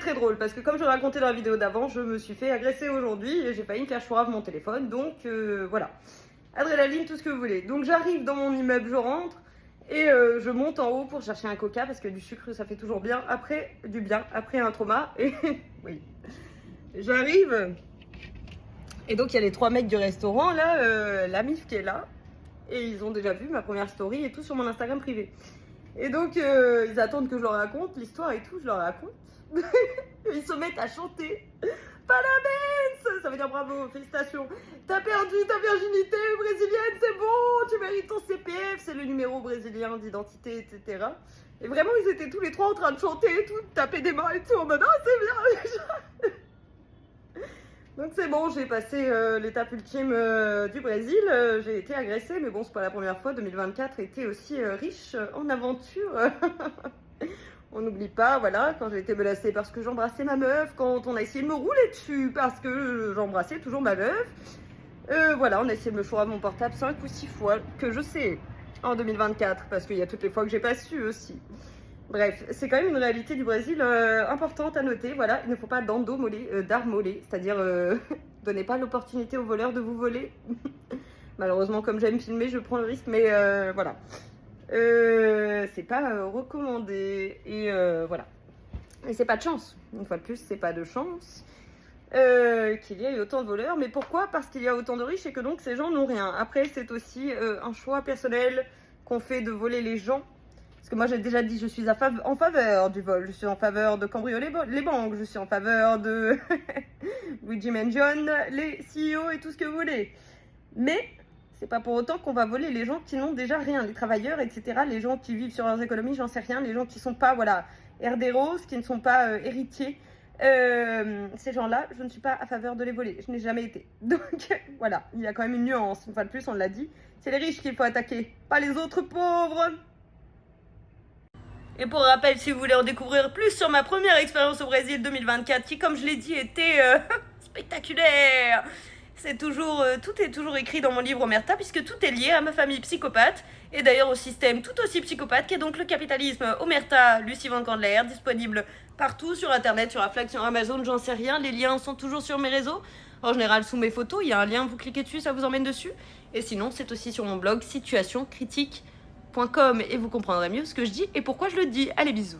très drôle parce que comme je racontais dans la vidéo d'avant, je me suis fait agresser aujourd'hui et j'ai failli me faire chourave mon téléphone. Donc voilà, adrénaline, tout ce que vous voulez. Donc j'arrive dans mon immeuble, je rentre et je monte en haut pour chercher un coca parce que du sucre ça fait toujours bien après un trauma. Et oui, j'arrive et donc il y a les 3 mecs du restaurant là, la MIF qui est là et ils ont déjà vu ma première story et tout sur mon Instagram privé. Et donc, ils attendent que je leur raconte l'histoire et tout, je leur raconte. Ils se mettent à chanter. Parabéns! Ça veut dire bravo, félicitations. T'as perdu ta virginité brésilienne, c'est bon, tu mérites ton CPF, c'est le numéro brésilien d'identité, etc. Et vraiment, ils étaient tous les 3 en train de chanter et tout, de taper des mains et tout, en mode ah, c'est bien! Donc c'est bon, j'ai passé l'étape ultime du Brésil, j'ai été agressée, mais bon, c'est pas la première fois, 2024 était aussi riche en aventures. On n'oublie pas, voilà, quand j'ai été menacée parce que j'embrassais ma meuf, quand on a essayé de me rouler dessus parce que j'embrassais toujours ma meuf. Voilà, on a essayé de me choisir mon portable 5 ou 6 fois, que je sais, en 2024, parce qu'il y a toutes les fois que j'ai pas su aussi. Bref, c'est quand même une réalité du Brésil importante à noter. Voilà, il ne faut pas d'armoler, c'est-à-dire donnez pas l'opportunité aux voleurs de vous voler. Malheureusement, comme j'aime filmer, je prends le risque, mais voilà. C'est pas recommandé. Et voilà. Et c'est pas de chance. Une fois de plus, c'est pas de chance qu'il y ait autant de voleurs. Mais pourquoi? Parce qu'il y a autant de riches et que donc ces gens n'ont rien. Après, c'est aussi un choix personnel qu'on fait de voler les gens. Parce que moi j'ai déjà dit, je suis en faveur du vol, je suis en faveur de cambrioler les banques, je suis en faveur de Luigi Mangione, les CEO et tout ce que vous voulez. Mais c'est pas pour autant qu'on va voler les gens qui n'ont déjà rien, les travailleurs, etc. Les gens qui vivent sur leurs économies, j'en sais rien, les gens qui sont pas, voilà, herderos, qui ne sont pas héritiers. Ces gens-là, je ne suis pas à faveur de les voler, je n'ai jamais été. Donc voilà, il y a quand même une nuance, une fois de plus on l'a dit, c'est les riches qu'il faut attaquer, pas les autres pauvres. Et pour rappel, si vous voulez en découvrir plus sur ma première expérience au Brésil 2024, qui, comme je l'ai dit, était spectaculaire. Tout est toujours écrit dans mon livre Omerta, puisque tout est lié à ma famille psychopathe, et d'ailleurs au système tout aussi psychopathe, qui est donc le capitalisme. Omerta, Lucie Van Candler, disponible partout sur Internet, sur Affleck, sur Amazon, j'en sais rien. Les liens sont toujours sur mes réseaux. En général, sous mes photos, il y a un lien, vous cliquez dessus, ça vous emmène dessus. Et sinon, c'est aussi sur mon blog situationcritique.com et vous comprendrez mieux ce que je dis et pourquoi je le dis. Allez, bisous.